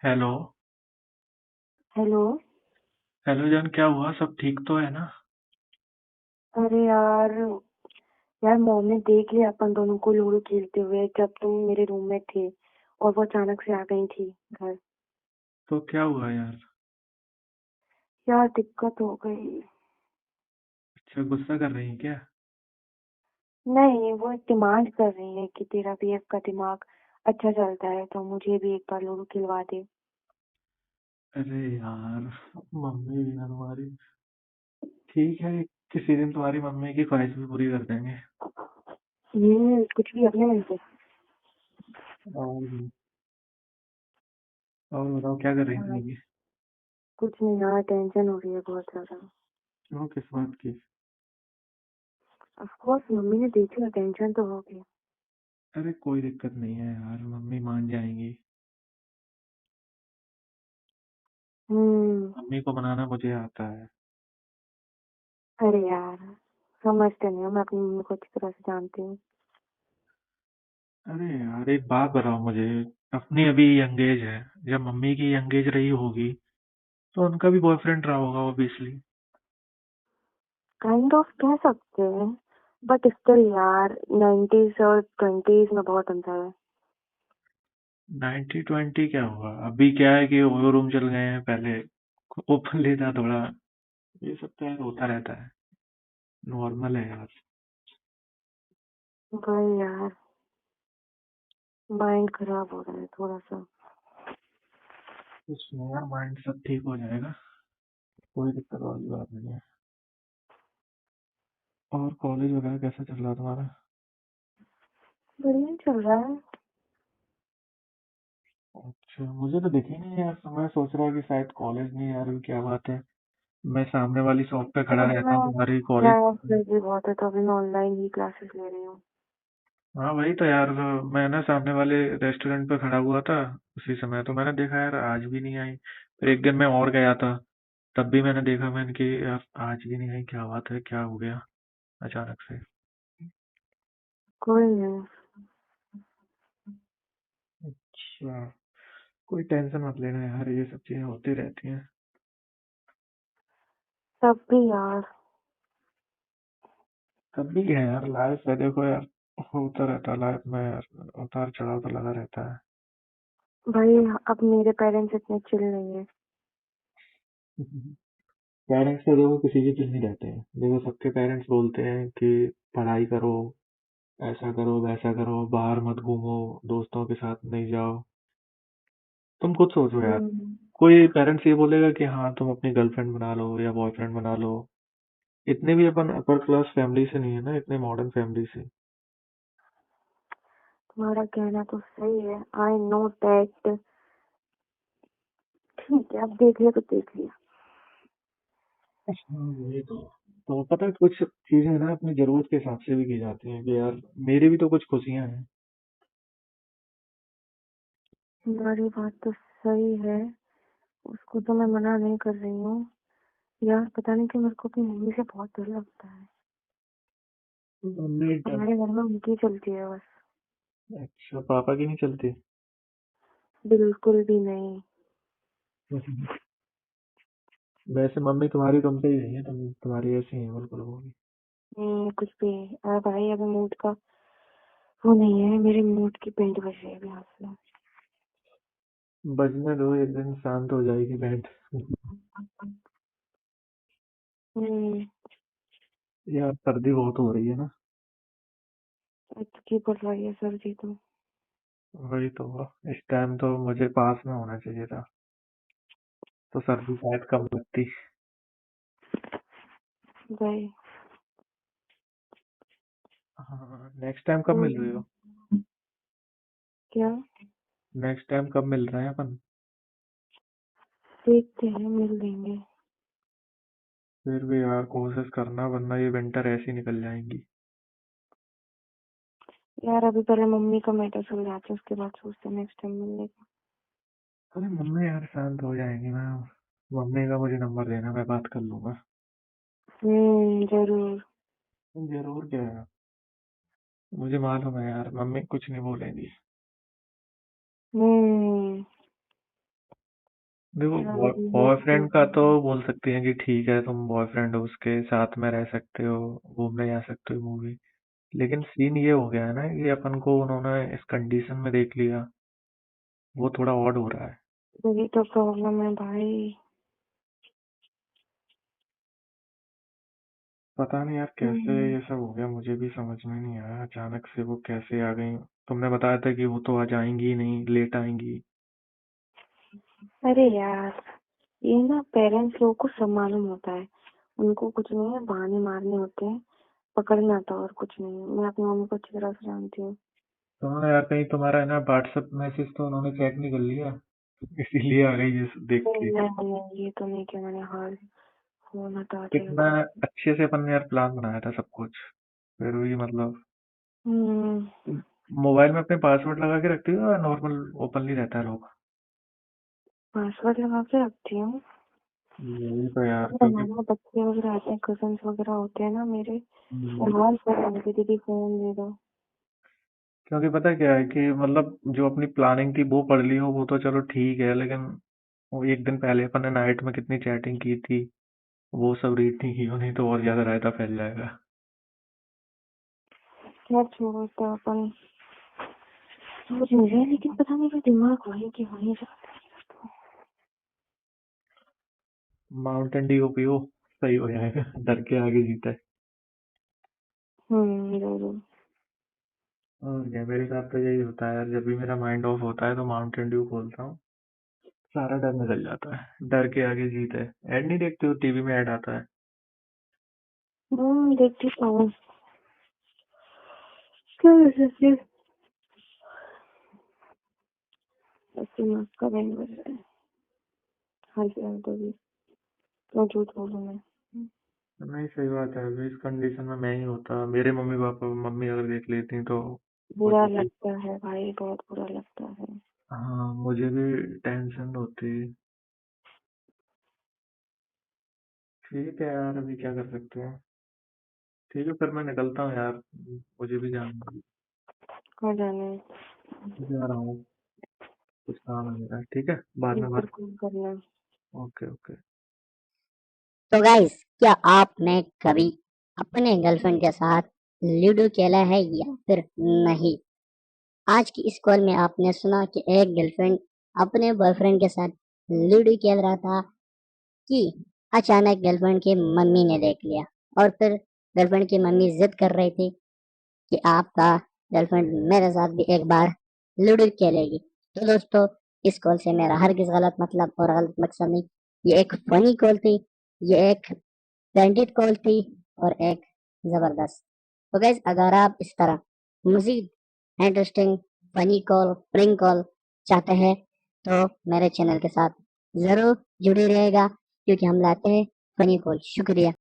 Hello. Hello. Hello जान, क्या हुआ? सब ठीक तो है ना? अरे यार, मॉम ने देख लिया अपन दोनों को लूडो खेलते हुए जब तुम मेरे रूम में थे। और वो अचानक से आ गई थी घर। तो क्या हुआ यार? यार दिक्कत हो गई। अच्छा, गुस्सा कर रही है क्या? नहीं, वो डिमांड कर रही है कि तेरा बीएफ का दिमाग अच्छा चलता है तो मुझे भी एक बार लूडो खिलवा दे। अरे यार, मम्मी भी ना तुम्हारी। ठीक है, किसी दिन तुम्हारी मम्मी की ख्वाहिश भी पूरी कर देंगे। कुछ भी अपने मन से। और और बताओ, क्या कर रही थी हाँ, अभी? कुछ नहीं यार, टेंशन हो रही है बहुत ज्यादा। क्यों, किस बात की? ऑफ कोर्स मम्मी ने देख लिया, टेंशन तो होगी। अरे कोई दिक्कत नहीं है यार, मम्मी मान जाएंगी। हम्म। मम्मी को मनाना मुझे आता है। अरे यार, समझते नहीं हो, मैं अपनी मम्मी को अच्छी तरह से जानती हूँ। अरे यार, एक बात बताओ मुझे। अपनी अभी यंग एज है। जब मम्मी की यंग एज रही होगी तो उनका भी बॉयफ्रेंड रहा होगा ऑब्वियसली। काइंड ऑफ कह सकते हैं। बट स्टिल यार, 90s और 20s में बहुत अंतर है। 90-20 क्या हुआ? अभी क्या है कि वो रूम चल गए हैं पहले। ओपन लेता थोड़ा। ये सब तो यार होता रहता है। नॉर्मल है यार। वही यार, माइंड खराब हो रहा है थोड़ा सा। कुछ नहीं यार, माइंड सब ठीक हो जाएगा। कोई दिक्कत वाली बात नहीं है। और कॉलेज वगैरह कैसा चल रहा तुम्हारा? बढ़िया चल रहा है। अच्छा, मुझे तो दिखी नहीं यार, तो मैं सोच रहा कि शायद कॉलेज नहीं आ रही, क्या बात है। मैं सामने वाली शॉप पे खड़ा अब रहता हूँ मैं तुम्हारी कॉलेज। यहाँ बिजी बहुत है तो अभी मैं ऑनलाइन ही क्लासेस ले रही हूँ। हाँ वही तो यार। मैं ना सामने वाले रेस्टोरेंट पे खड़ा हुआ था। उसी समय तो मैंने देखा यार, आज भी नहीं आई। फिर एक दिन मैं और गया था। तब भी मैंने देखा, मैंने कि यार आज भी नहीं आई, क्या बात है, क्या हो गया अचानक से। कोई नहीं। अच्छा। कोई टेंशन मत लेना यार, ये सब चीजें होती रहती हैं। तब भी यार। तब भी है यार, लाइफ है, देखो यार। होता रहता है लाइफ में यार। उतार चढ़ाव तो लगा रहता है। भाई, अब मेरे पेरेंट्स इतने चिल नहीं है। पेरेंट्स तो देखो किसी के चिल नहीं रहते हैं, देखो सबके पेरेंट्स बोलते हैं कि पढ़ाई करो, ऐसा करो वैसा करो, बाहर मत घूमो, दोस्तों के साथ नहीं जाओ। तुम खुद सोचो यार। हम्म। कोई पेरेंट्स ये बोलेगा कि हाँ तुम अपनी गर्लफ्रेंड बना लो या बॉयफ्रेंड बना लो। इतने भी अपन अपर क्लास फैमिली से नहीं है ना, इतने मॉडर्न फैमिली से। तुम्हारा कहना तो सही है, आई नो दैट। ठीक है, अब देख लिया तो देख लिया। हाँ वही तो पता है, कुछ चीजें ना अपनी जरूरत के हिसाब से भी की जाती हैं कि यार मेरी भी तो कुछ खुशियां हैं। तुम्हारी बात तो सही है। उसको तो मैं मना नहीं कर रही हूँ। यार पता नहीं क्यों मेरे को अपनी मम्मी से बहुत डर लगता है। मम्मी हमारे घर में उनकी चलती है बस। अच्छा, पापा की नहीं चलती? बिल्कुल भी नहीं। वैसे मम्मी तुम्हारी तुमसे ही नहीं है, तुम्हारी ऐसी है बिल्कुल वो भी। कुछ भी। भाई अभी मूड का वो नहीं है, मेरे मूड की पेंट बज रही है अभी हाथ में। बजने दो, एक दिन शांत हो जाएगी बैंड। हम्म। यार सर्दी बहुत हो रही है ना। की पड़ रही है सर्दी तो। वही तो। इस टाइम तो मुझे पास में होना चाहिए था, तो सर्दी शायद कम लगती। भाई। हाँ, नेक्स्ट टाइम कब मिल रही हो? हम्म। क्या? नेक्स्ट टाइम कब मिल रहे हैं अपन? देखते हैं, मिल लेंगे। फिर भी यार कोशिश करना, वरना ये विंटर ऐसी निकल जाएंगी। यार अभी पहले मम्मी का मैटर सुलझाते उसके बाद सोचते नेक्स्ट टाइम मिलने का। अरे मम्मी यार शांत हो जाएंगी ना। मम्मी का मुझे नंबर देना, मैं बात कर लूंगा। जरूर। जरूर क्या है। मुझे मालूम है यार, मम्मी कुछ नहीं बोलेंगी। हम्म। देखो यार बॉयफ्रेंड का तो बोल सकती हैं कि ठीक है, तुम बॉयफ्रेंड हो, उसके साथ में रह सकते हो, घूमने जा सकते हो मूवी। लेकिन सीन ये हो गया है ना कि अपन को उन्होंने इस कंडीशन में देख लिया, वो थोड़ा ऑड हो रहा है। यही तो प्रॉब्लम है भाई। पता नहीं यार कैसे हम्म, ये सब हो गया, मुझे भी समझ में नहीं आया अचानक से वो कैसे आ गई। तुमने बताया था कि वो तो आज आएंगी ही नहीं, लेट आएंगी। अरे यार, ये ना पेरेंट्स लोगों को सब मालूम होता है। उनको कुछ नहीं है, बहाने मारने होते हैं, पकड़ना था और कुछ नहीं। मैं अपनी मम्मी को अच्छी तरह से जानती हूँ। तो हाँ यार, कहीं तुम्हारा है ना व्हाट्सएप मैसेज तो उन्होंने चेक नहीं कर लिया, इसीलिए आ गई ये देख नहीं के। नहीं नहीं, ये तो नहीं किया मैंने। हाल फोन हटा दिया कितना था। अच्छे से अपन ने यार प्लान बनाया था सब कुछ, फिर भी मतलब। हम्म। मोबाइल में अपने पासवर्ड लगा के रखती हो या नॉर्मल ओपनली रहता है लोग? पासवर्ड लगा के रखती हूँ। यही तो यार, अरे क्योंकि हमारे बच्चे वगैरह आते हैं, कजन्स वगैरह होते हैं ना मेरे, हम्म, वो हाल कर रहे थे, दीदी फोन दे दो। क्योंकि पता क्या है कि मतलब जो अपनी प्लानिंग थी वो पढ़ ली हो वो तो चलो ठीक है, लेकिन वो एक दिन पहले अपन ने नाइट में कितनी चैटिंग की थी, वो सब रीड नहीं की हो, नहीं तो और ज्यादा रायता फैल जाएगा। क्या छोड़ो तो अपन सोच नहीं रहे, लेकिन पता नहीं मेरा दिमाग वही की वही जाता है। माउंटेन ड्यू पियो, सही हो जाएगा। डर के आगे जीता है। जरूर। और क्या, मेरे साथ तो यही होता है यार, जब भी मेरा माइंड ऑफ होता है तो माउंटेन ड्यू खोलता हूँ, सारा डर निकल जाता है। डर के आगे जीत है। ऐड नहीं देखते हो, टीवी में ऐड आता है? देखती तो हूँ। क्या कर सकते हैं? ऐसे मस्त का बैंड बज रहा है। हाल फिलहाल तो भी क्यों झूठ बोलूं मैं। नहीं, सही बात है, अभी इस कंडीशन में मैं ही होता, मेरे मम्मी पापा मम्मी अगर देख लेती तो बुरा मुझे भी। लगता है भाई, बहुत बुरा लगता है। हाँ, मुझे भी टेंशन होती। ठीक है यार, अभी क्या कर सकते हैं। ठीक है, फिर मैं निकलता हूँ यार, मुझे भी जाना है। कहाँ जाने? जा रहा हूँ, कुछ काम है मेरा। ठीक है, बाद में फिर बात। कॉल करना। Okay okay. तो गाइस, क्या आपने कभी अपने गर्लफ्रेंड के साथ लूडो खेला है या फिर नहीं? आज की इस कॉल में आपने सुना कि एक गर्लफ्रेंड अपने बॉयफ्रेंड के साथ लूडो खेल रहा था कि अचानक गर्लफ्रेंड की मम्मी ने देख लिया, और फिर गर्लफ्रेंड की मम्मी जिद कर रही थी कि आपका गर्लफ्रेंड मेरे साथ भी एक बार लूडो खेलेगी। तो दोस्तों, इस कॉल से मेरा हरगिज गलत मतलब और गलत मकसद नहीं। ये एक फनी कॉल थी, ये एक कैंडिड कॉल थी, और एक जबरदस्त। तो गाइस, अगर आप इस तरह मजीद इंटरेस्टिंग फनी कॉल, प्रिंक कॉल चाहते हैं तो मेरे चैनल के साथ जरूर जुड़े रहेगा, क्योंकि हम लाते हैं फनी कॉल। शुक्रिया।